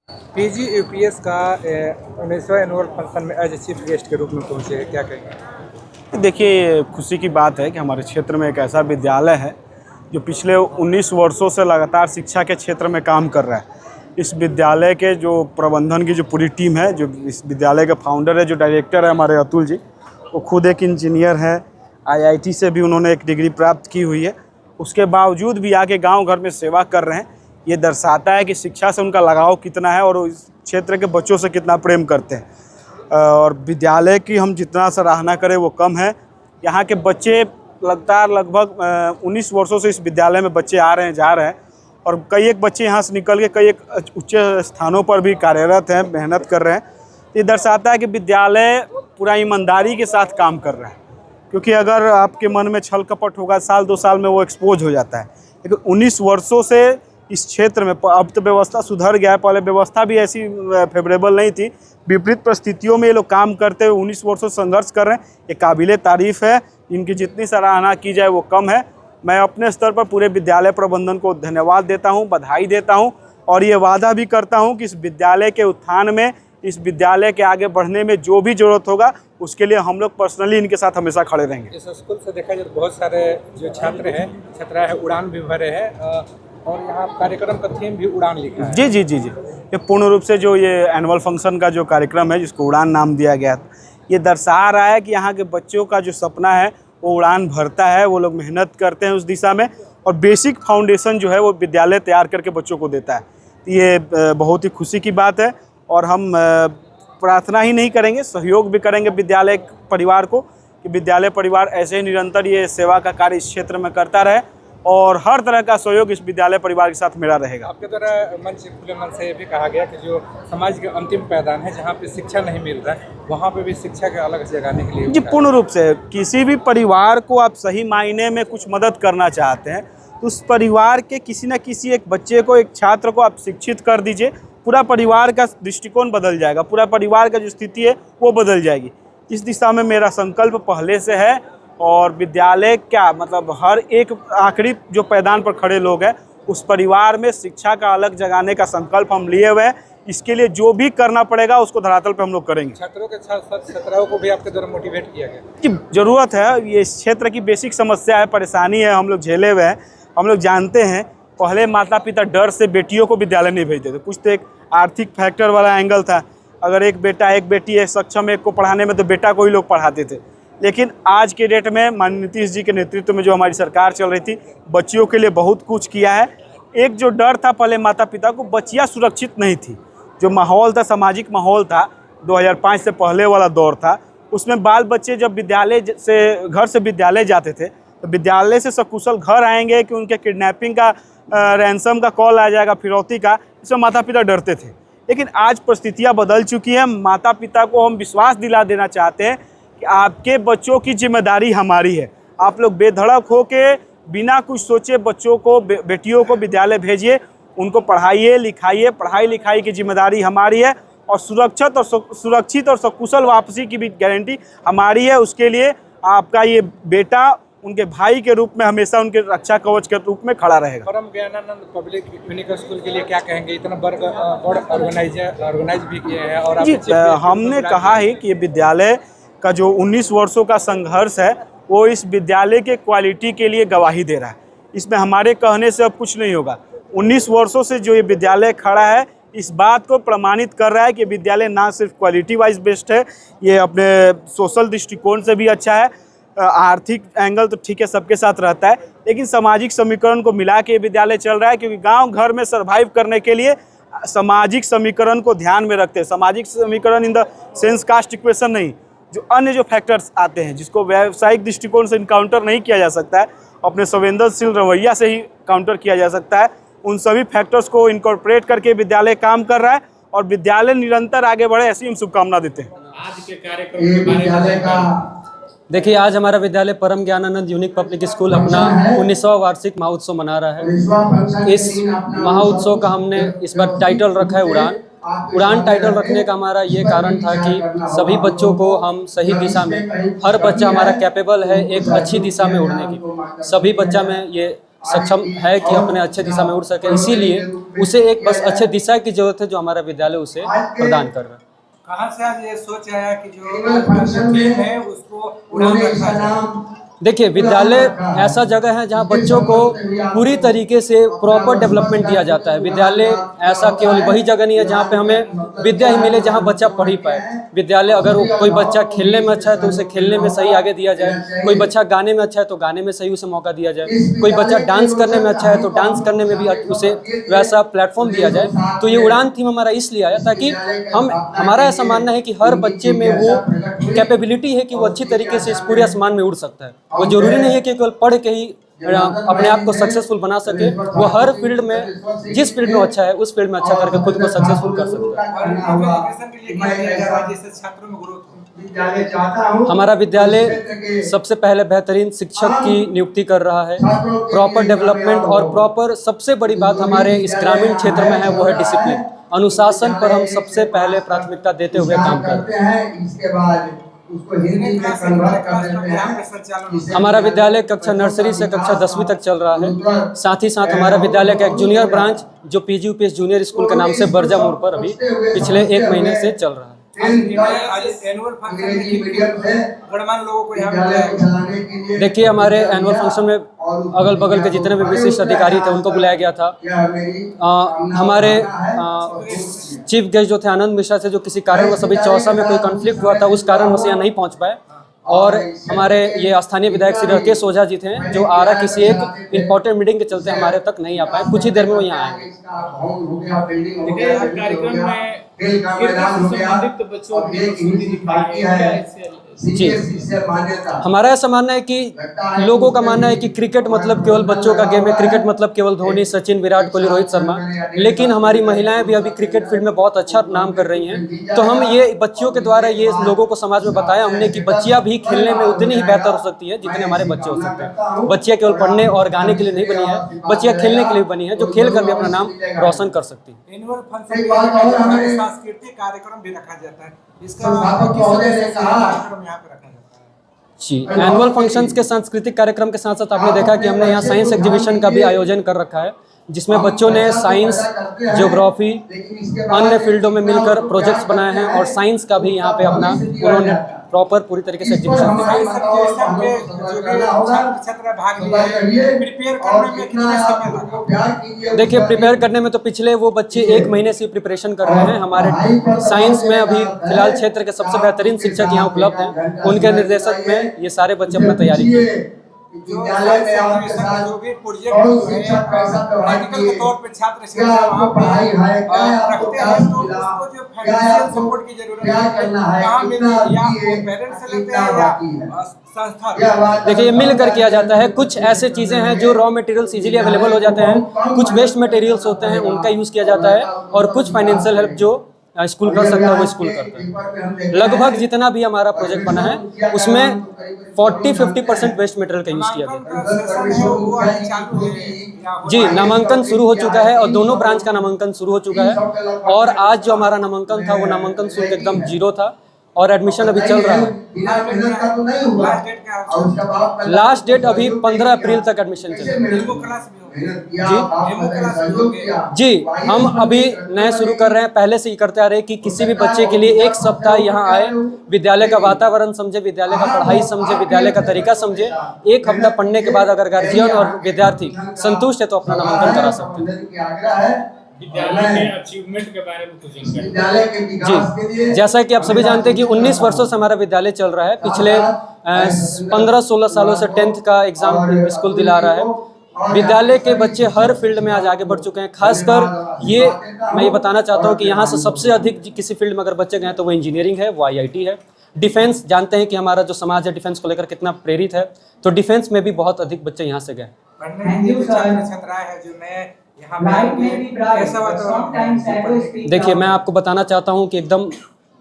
PG UPS का 19वां annual function में as chief guest के रूप में पहुंचे हैं, क्या कहेंगे? देखिए, खुशी की बात है कि हमारे क्षेत्र में एक ऐसा विद्यालय है जो पिछले 19 वर्षों से लगातार शिक्षा के क्षेत्र में काम कर रहा है। इस विद्यालय के जो प्रबंधन की जो पूरी टीम है, जो इस विद्यालय के फाउंडर है, जो डायरेक्टर है हमारे अतुल जी, वो खुद एक इंजीनियर हैं। आईआईटी से भी उन्होंने एक डिग्री प्राप्त की हुई है। उसके बावजूद भी आके गांव घर में सेवा कर रहे हैं। ये दर्शाता है कि शिक्षा से उनका लगाव कितना है और इस क्षेत्र के बच्चों से कितना प्रेम करते हैं। और विद्यालय की हम जितना सराहना करें वो कम है। यहाँ के बच्चे लगातार लगभग 19 वर्षों से इस विद्यालय में बच्चे आ रहे हैं, जा रहे हैं, और कई एक बच्चे यहाँ से निकल के कई एक उच्च स्थानों पर भी कार्यरत हैं, मेहनत कर रहे हैं। ये दर्शाता है कि विद्यालय पूरा ईमानदारी के साथ काम कर रहा है, क्योंकि अगर आपके मन में छल कपट होगा, साल 2 साल में वो एक्सपोज हो जाता है। लेकिन 19 वर्षों से इस क्षेत्र में, अब तो व्यवस्था सुधर गया है, पहले व्यवस्था भी ऐसी फेवरेबल नहीं थी। विपरीत परिस्थितियों में ये लोग काम करते हुए 19 वर्षों संघर्ष कर रहे हैं। ये काबिले तारीफ़ है। इनकी जितनी सराहना की जाए वो कम है। मैं अपने स्तर पर पूरे विद्यालय प्रबंधन को धन्यवाद देता हूँ, बधाई देता हूँ, और ये वादा भी करता हूँ कि इस विद्यालय के उत्थान में, इस विद्यालय के आगे बढ़ने में जो भी ज़रूरत होगा उसके लिए हम लोग पर्सनली इनके साथ हमेशा खड़े रहेंगे। इस स्कूल से देखा जाए तो बहुत सारे जो छात्र हैं, छात्राएं हैं, उड़ान भी भरे हैं, और यहाँ कार्यक्रम का थीम भी उड़ान लिखा है। जी जी जी जी, ये पूर्ण रूप से जो ये एनुअल फंक्शन का जो कार्यक्रम है, जिसको उड़ान नाम दिया गया था, ये दर्शा रहा है कि यहाँ के बच्चों का जो सपना है वो उड़ान भरता है। वो लोग मेहनत करते हैं उस दिशा में, और बेसिक फाउंडेशन जो है वो विद्यालय तैयार करके बच्चों को देता है। तो ये बहुत ही खुशी की बात है, और हम प्रार्थना ही नहीं करेंगे, सहयोग भी करेंगे विद्यालय परिवार को, कि विद्यालय परिवार ऐसे ही निरंतर ये सेवा का कार्य इस क्षेत्र में करता रहे, और हर तरह का सहयोग इस विद्यालय परिवार के साथ मेरा रहेगा। आपके द्वारा मंच खुले मन से ये भी कहा गया कि जो समाज के अंतिम पैदान है, जहाँ पे शिक्षा नहीं मिल रहा है, वहाँ पे भी शिक्षा के अलग जगाने के लिए। जी, पूर्ण रूप से किसी भी परिवार को आप सही मायने में कुछ मदद करना चाहते हैं तो उस परिवार के किसी न किसी एक बच्चे को, एक छात्र को आप शिक्षित कर दीजिए, पूरा परिवार का दृष्टिकोण बदल जाएगा, पूरा परिवार का जो स्थिति है वो बदल जाएगी। इस दिशा में मेरा संकल्प पहले से है, और विद्यालय क्या मतलब हर एक आखिरी जो पैदान पर खड़े लोग हैं, उस परिवार में शिक्षा का अलग जगाने का संकल्प हम लिए हुए हैं। इसके लिए जो भी करना पड़ेगा उसको धरातल पे हम लोग करेंगे। छात्रों के साथ साथ छात्राओं को भी आपके द्वारा मोटिवेट किया गया कि ज़रूरत है, ये इस क्षेत्र की बेसिक समस्या है, परेशानी है, हम लोग झेले हुए हैं। हम लोग जानते हैं पहले माता पिता डर से बेटियों को विद्यालय नहीं भेजते थे। कुछ तो एक आर्थिक फैक्टर वाला एंगल था, अगर एक बेटा एक बेटी एक सक्षम एक को पढ़ाने में तो बेटा को ही लोग पढ़ाते थे। लेकिन आज के डेट में माननीय नीतीश जी के नेतृत्व में जो हमारी सरकार चल रही थी, बच्चियों के लिए बहुत कुछ किया है। एक जो डर था पहले माता पिता को, बच्चियाँ सुरक्षित नहीं थी, जो माहौल था, सामाजिक माहौल था, 2005 से पहले वाला दौर था, उसमें बाल बच्चे जब विद्यालय से, घर से विद्यालय जाते थे, तो विद्यालय से सकुशल घर आएंगे कि उनके किडनैपिंग का, रैंसम का कॉल आ जाएगा, फिरौती का, इसमें माता पिता डरते थे। लेकिन आज परिस्थितियाँ बदल चुकी हैं। माता पिता को हम विश्वास दिला देना चाहते हैं कि आपके बच्चों की जिम्मेदारी हमारी है। आप लोग बेधड़क हो के, बिना कुछ सोचे बच्चों को, बेटियों को विद्यालय भेजिए, उनको पढ़ाइए लिखाइए। पढ़ाई लिखाई की जिम्मेदारी हमारी है, और सुरक्षित और सकुशल वापसी की भी गारंटी हमारी है। उसके लिए आपका ये बेटा उनके भाई के रूप में हमेशा उनके रक्षा कवच के रूप में खड़ा रहेगा। परम ज्ञानानंद पब्लिक यूनिक स्कूल के लिए क्या कहेंगे? इतना बड़ा ऑर्गेनाइज भी किए हैं, और जी, हमने कहा है कि ये विद्यालय का जो 19 वर्षों का संघर्ष है वो इस विद्यालय के क्वालिटी के लिए गवाही दे रहा है। इसमें हमारे कहने से अब कुछ नहीं होगा। 19 वर्षों से जो ये विद्यालय खड़ा है, इस बात को प्रमाणित कर रहा है कि विद्यालय ना सिर्फ क्वालिटी वाइज बेस्ट है, ये अपने सोशल दृष्टिकोण से भी अच्छा है। आर्थिक एंगल तो ठीक है, सबके साथ रहता है, लेकिन सामाजिक समीकरण को मिला के विद्यालय चल रहा है, क्योंकि गांव घर में सर्वाइव करने के लिए सामाजिक समीकरण को ध्यान में रखते हैं। सामाजिक समीकरण in the sense cast equation नहीं, जो अन्य जो फैक्टर्स आते हैं जिसको व्यावसायिक दृष्टिकोण से इनकाउंटर नहीं किया जा सकता है, अपने संवेदनशील रवैया से ही काउंटर किया जा सकता है। उन सभी फैक्टर्स को इनकॉर्पोरेट करके विद्यालय काम कर रहा है, और विद्यालय निरंतर आगे बढ़े, ऐसी हम शुभकामना देते हैं। आज के कार्यक्रम के बारे में देखिए, आज हमारा विद्यालय परम ज्ञानानंद यूनिक पब्लिक स्कूल अपना 19वां वार्षिक महोत्सव मना रहा है। इस महोत्सव का हमने इस बार टाइटल रखा है उड़ान। उड़ान टाइटल रखने का हमारा ये कारण था कि सभी बच्चों को हम सही दिशा में, हर बच्चा हमारा कैपेबल है एक अच्छी दिशा में उड़ने की। सभी बच्चा में ये सक्षम है कि अपने अच्छे दिशा में उड़ सके, इसीलिए उसे एक बस अच्छे दिशा की जरूरत है जो हमारा विद्यालय उसे प्रदान कर रहा है। कहाँ से आज ये सोच आया कि जो थीम है उसको उड़ान रखा जाए? देखिए, विद्यालय ऐसा जगह है जहाँ बच्चों को पूरी तरीके से प्रॉपर डेवलपमेंट दिया जाता है। विद्यालय ऐसा केवल वही जगह नहीं है जहाँ पे हमें विद्या ही मिले, जहाँ बच्चा पढ़ ही पाए। विद्यालय अगर कोई बच्चा खेलने में अच्छा है तो उसे खेलने में सही आगे दिया जाए, कोई बच्चा गाने में अच्छा है तो गाने में सही उसे मौका दिया जाए, कोई बच्चा डांस करने में अच्छा है तो डांस करने में भी उसे वैसा प्लेटफॉर्म दिया जाए। तो ये उड़ान थीम हमारा इसलिए आया ताकि हमारा ऐसा मानना है कि हर बच्चे में वो कैपेबिलिटी है कि वो अच्छी तरीके से इस पूरे आसमान में उड़ सकता है। वो जरूरी नहीं है कि केवल पढ़ के ही अपने आप को सक्सेसफुल बना सके, वो हर फील्ड में जिस फील्ड में अच्छा है उस फील्ड में अच्छा करके खुद को सक्सेसफुल कर सकता है। हमारा विद्यालय सबसे पहले बेहतरीन शिक्षक की नियुक्ति कर रहा है, प्रॉपर डेवलपमेंट और प्रॉपर सबसे बड़ी बात हमारे इस ग्रामीण क्षेत्र में है वो है डिसिप्लिन। अनुशासन पर हम सबसे पहले प्राथमिकता देते हुए काम कर रहे हैं। हमारा विद्यालय कक्षा नर्सरी से कक्षा 10वीं तक चल रहा है। साथ ही साथ हमारा विद्यालय का एक जूनियर ब्रांच जो PGUPS जूनियर स्कूल के नाम से बरजा मोड़ पर अभी पिछले 1 महीने से चल रहा है। देखिए, हमारे एनुअल फंक्शन में अगल बगल के जितने भी विशिष्ट अधिकारी थे उनको बुलाया गया था। हमारे चीफ गेस्ट जो थे आनंद मिश्रा से, जो किसी कारणवश अभी चौसा में कोई कॉन्फ्लिक्ट हुआ था उस कारणवश यहाँ नहीं पहुँच पाए। और हमारे ये स्थानीय विधायक श्री राकेश ओझा जी थे जो आरा किसी एक इम्पोर्टेंट मीटिंग के चलते हमारे तक नहीं आ पाए, कुछ ही देर में वो यहाँ आएंगे। जी, हमारा ऐसा मानना है कि लोगों का मानना है कि क्रिकेट मतलब केवल बच्चों का गेम है, क्रिकेट मतलब केवल धोनी, सचिन, विराट कोहली, रोहित शर्मा। लेकिन हमारी महिलाएं भी अभी क्रिकेट फील्ड में बहुत अच्छा नाम कर रही हैं। तो हम ये बच्चियों के द्वारा ये लोगों को समाज में बताया हमने कि बच्चियां भी खेलने में उतनी ही बेहतर हो सकती है जितने हमारे बच्चे हो सकते हैं। बच्चियां केवल पढ़ने और गाने के लिए नहीं बनी है, बच्चियां खेलने के लिए बनी है, जो खेल कर भी अपना नाम रोशन कर सकती है। एनुअल फंक्शन में सांस्कृतिक कार्यक्रम भी रखा जाता है, इसका कार्यक्रम यहाँ पे रखा जाता है। जी, एनुअल फंक्शंस के सांस्कृतिक कार्यक्रम के साथ साथ आपने देखा कि हमने यहाँ साइंस एग्जीबिशन का भी आयोजन कर रखा है, जिसमें बच्चों ने साइंस, ज्योग्राफी, अन्य फील्डों में मिलकर प्रोजेक्ट्स बनाए हैं और साइंस का भी यहाँ पे अपना उन्होंने प्रॉपर पूरी तरीके से एग्जीबिशन दिखाया। देखिए, प्रिपेयर करने में तो पिछले वो बच्चे 1 महीने से प्रिपरेशन कर रहे हैं। हमारे साइंस में अभी फिलहाल क्षेत्र के सबसे बेहतरीन शिक्षक यहाँ उपलब्ध हैं, उनके निर्देशन में ये सारे बच्चे अपना तैयारी किए। जो भी प्रोजेक्ट प्रैक्टिकल के तौर पे छात्र से वहाँ पे रखते हैं तो उसको जो फाइनेंशियल सपोर्ट की जरूरत है कहाँ मिलती है, या पेरेंट्स से लेते हैं या संस्था। देखिए, ये मिल कर किया जाता है। कुछ ऐसे चीज़ें हैं जो रॉ मटेरियल्स इजीली अवेलेबल हो जाते हैं, कुछ वेस्ट मटेरियल्स होते हैं उनका यूज़ किया जाता है, और कुछ फाइनेंशियल हेल्प जो स्कूल कर सकता है वो स्कूल करता है। लगभग जितना भी हमारा प्रोजेक्ट बना है उसमें 40-50% वेस्ट मटेरियल का यूज़ किया गया है। जी, नामांकन शुरू हो चुका है और दोनों ब्रांच का नामांकन शुरू हो चुका है। और आज जो हमारा नामांकन था वो नामांकन शुल्क एकदम 0 था और एडमिशन अभी चल रहा है। लास्ट डेट अभी 15 अप्रैल तक एडमिशन चलेगा। जी, हम अभी नए शुरू कर रहे हैं, पहले से ही करते आ रहे हैं कि किसी भी बच्चे के लिए 1 सप्ताह यहाँ आए, विद्यालय का वातावरण समझे, विद्यालय का पढ़ाई समझे, विद्यालय का तरीका समझे। 1 हफ्ता पढ़ने के बाद अगर गार्जियन और विद्यार्थी संतुष्ट है तो अपना नामांकन करा सकते हैं। विद्यालय के अचीवमेंट के बारे में कुछ जी, जैसा कि आप सभी जानते हैं कि 19 वर्षों से हमारा विद्यालय चल रहा है। पिछले 15-16 सालों से 10th का एग्जाम स्कूल दिला रहा है। विद्यालय के बच्चे हर फील्ड में आज आगे बढ़ चुके हैं। खासकर मैं ये बताना चाहता हूँ कि यहाँ से सबसे अधिक किसी फील्ड में अगर बच्चे गए तो वो इंजीनियरिंग है, वो IIT है। डिफेंस, जानते हैं कि हमारा जो समाज है डिफेंस को लेकर कितना प्रेरित है, तो डिफेंस में भी बहुत अधिक बच्चे यहाँ से गए। देखिए, मैं आपको बताना चाहता हूँ कि एकदम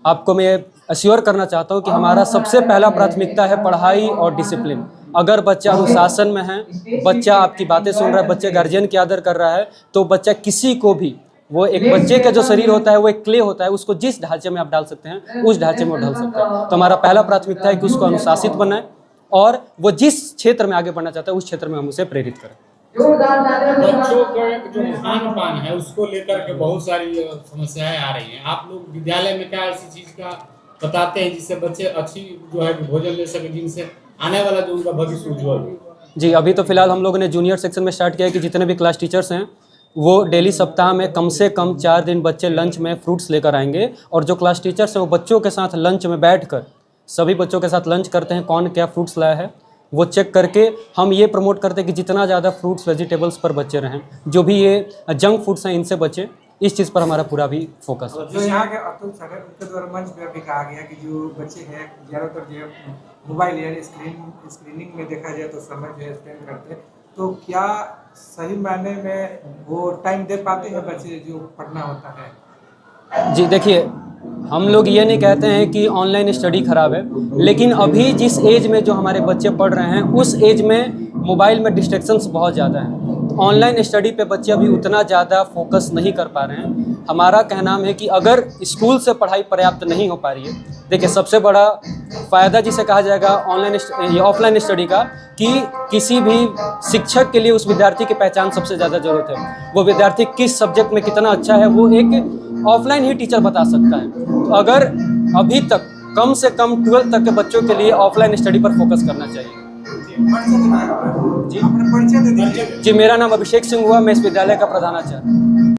आपको मैं अश्योर करना चाहता हूँ कि हमारा सबसे पहला प्राथमिकता है पढ़ाई और डिसिप्लिन। अगर बच्चा अनुशासन में है, बच्चा आपकी बातें सुन रहा है, बच्चे गार्जियन की आदर कर रहा है, तो बच्चा किसी को भी, वो एक बच्चे का जो शरीर होता है वो एक क्ले होता है, उसको जिस ढांचे में आप डाल सकते हैं उस ढांचे में वो ढल सकता है। तो हमारा पहला प्राथमिकता है कि उसको अनुशासित बनाए और वो जिस क्षेत्र में आगे बढ़ना चाहता है उस क्षेत्र में हम उसे प्रेरित करें। बच्चों का जो खान पान है उसको लेकर के बहुत सारी समस्याएं आ रही हैं। आप लोग विद्यालय में क्या ऐसी चीज का बताते हैं जिससे बच्चे अच्छी जो है भोजन ले सके, जिनसे आने वाला जो उनका भविष्य उज्जवल हो? जी, अभी तो फिलहाल हम लोगों ने जूनियर सेक्शन में स्टार्ट किया है कि जितने भी क्लास टीचर्स हैं वो डेली सप्ताह में कम से कम 4 दिन बच्चे लंच में फ्रूट्स लेकर आएंगे, और जो क्लास टीचर्स हैं वो बच्चों के साथ लंच में बैठकर सभी बच्चों के साथ लंच करते हैं, कौन क्या फ्रूट्स लाया है वो चेक करके हम ये प्रमोट करते हैं कि जितना ज़्यादा फ्रूट्स वेजिटेबल्स पर बच्चे रहें, जो भी ये जंक फूड्स हैं इनसे बचें। इस चीज़ पर हमारा पूरा भी फोकस है। जो यहाँ के अतुल सर है उनके द्वारा मंच पर भी कहा गया कि जो बच्चे हैं ज़्यादातर जो है मोबाइल यानी स्क्रीनिंग में देखा जाए तो समय जो है स्पेंड करते हैं, तो क्या सही मायने में वो टाइम दे पाते हैं बच्चे जो पढ़ना होता है? जी देखिए, हम लोग ये नहीं कहते हैं कि ऑनलाइन स्टडी ख़राब है, लेकिन अभी जिस एज में जो हमारे बच्चे पढ़ रहे हैं उस एज में मोबाइल में डिस्ट्रैक्शंस बहुत ज़्यादा हैं। ऑनलाइन स्टडी पे बच्चे अभी उतना ज़्यादा फोकस नहीं कर पा रहे हैं। हमारा कहना है कि अगर स्कूल से पढ़ाई पर्याप्त नहीं हो पा रही है, देखिए सबसे बड़ा फ़ायदा जिसे कहा जाएगा ऑफलाइन स्टडी का, कि किसी भी शिक्षक के लिए उस विद्यार्थी की पहचान सबसे ज़्यादा ज़रूरत है। वो विद्यार्थी किस सब्जेक्ट में कितना अच्छा है वो एक ऑफलाइन ही टीचर बता सकता है। तो अगर अभी तक कम से कम 12th तक के बच्चों के लिए ऑफलाइन स्टडी पर फोकस करना चाहिए। जी, अपने परिचय दे दीजिए। जी, मेरा नाम अभिषेक सिंह हुआ, मैं इस विद्यालय का प्रधानाचार्य।